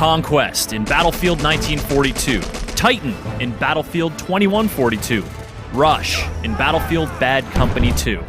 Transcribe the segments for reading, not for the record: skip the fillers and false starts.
Conquest in Battlefield 1942, Titan in Battlefield 2142, Rush in Battlefield Bad Company 2.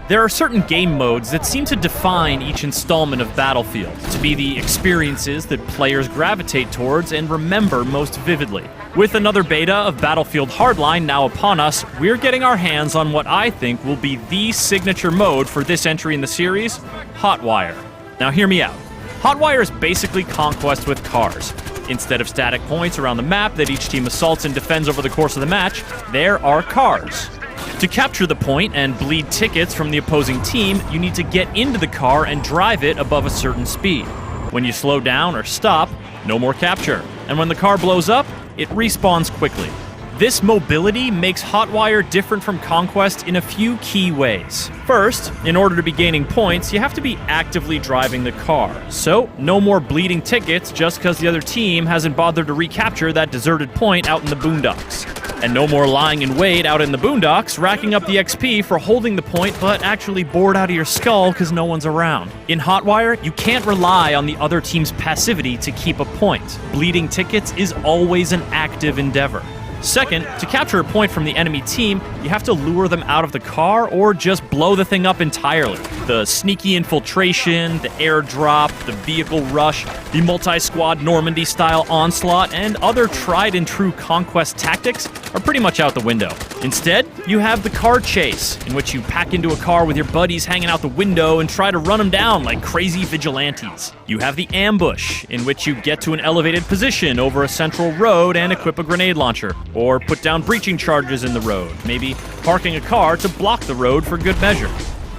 There are certain game modes that seem to define each installment of Battlefield, to be the experiences that players gravitate towards and remember most vividly. With another beta of Battlefield Hardline now upon us, we're getting our hands on what I think will be the signature mode for this entry in the series, Hotwire. Now hear me out. Hotwire is basically Conquest with cars. Instead of static points around the map that each team assaults and defends over the course of the match, there are cars. To capture the point and bleed tickets from the opposing team, you need to get into the car and drive it above a certain speed. When you slow down or stop, no more capture. And when the car blows up, it respawns quickly. This mobility makes Hotwire different from Conquest in a few key ways. First, in order to be gaining points, you have to be actively driving the car. So, no more bleeding tickets just because the other team hasn't bothered to recapture that deserted point out in the boondocks. And no more lying in wait out in the boondocks, racking up the XP for holding the point but actually bored out of your skull because no one's around. In Hotwire, you can't rely on the other team's passivity to keep a point. Bleeding tickets is always an active endeavor. Second, to capture a point from the enemy team, you have to lure them out of the car or just blow the thing up entirely. The sneaky infiltration, the airdrop, the vehicle rush, the multi-squad Normandy-style onslaught, and other tried-and-true Conquest tactics are pretty much out the window. Instead, you have the car chase, in which you pack into a car with your buddies hanging out the window and try to run them down like crazy vigilantes. You have the ambush, in which you get to an elevated position over a central road and equip a grenade launcher, or put down breaching charges in the road, maybe parking a car to block the road for good measure.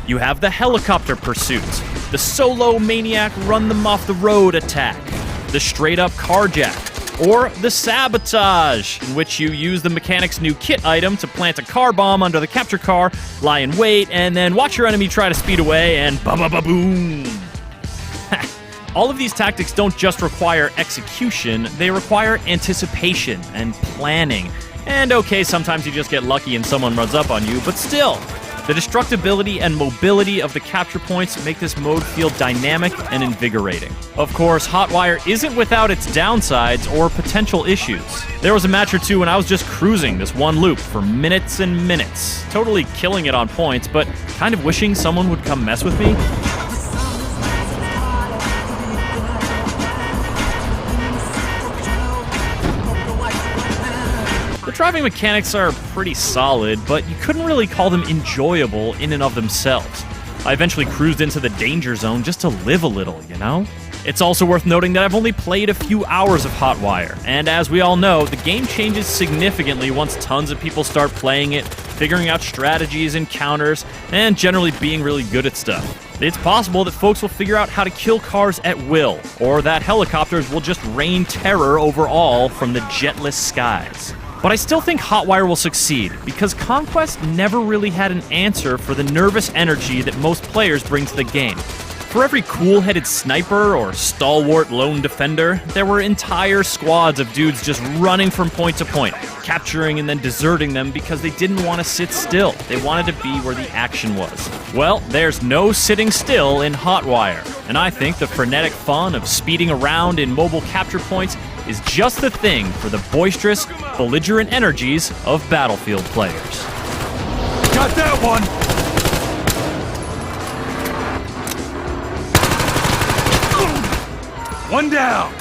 You have the helicopter pursuit, the solo maniac run them off the road attack, the straight up carjack, or the sabotage, in which you use the mechanic's new kit item to plant a car bomb under the capture car, lie in wait, and then watch your enemy try to speed away and ba-ba-ba-boom. All of these tactics don't just require execution, they require anticipation and planning. And okay, sometimes you just get lucky and someone runs up on you, but still, the destructibility and mobility of the capture points make this mode feel dynamic and invigorating. Of course, Hotwire isn't without its downsides or potential issues. There was a match or two when I was just cruising this one loop for minutes and minutes, totally killing it on points, but kind of wishing someone would come mess with me. The driving mechanics are pretty solid, but you couldn't really call them enjoyable in and of themselves. I eventually cruised into the danger zone just to live a little, you know? It's also worth noting that I've only played a few hours of Hotwire, and as we all know, the game changes significantly once tons of people start playing it, figuring out strategies and counters, and generally being really good at stuff. It's possible that folks will figure out how to kill cars at will, or that helicopters will just rain terror over all from the jetless skies. But I still think Hotwire will succeed, because Conquest never really had an answer for the nervous energy that most players bring to the game. For every cool-headed sniper or stalwart lone defender, there were entire squads of dudes just running from point to point, capturing and then deserting them because they didn't want to sit still. They wanted to be where the action was. Well, there's no sitting still in Hotwire, and I think the frenetic fun of speeding around in mobile capture points is just the thing for the boisterous, belligerent energies of Battlefield players. Got that one! One down!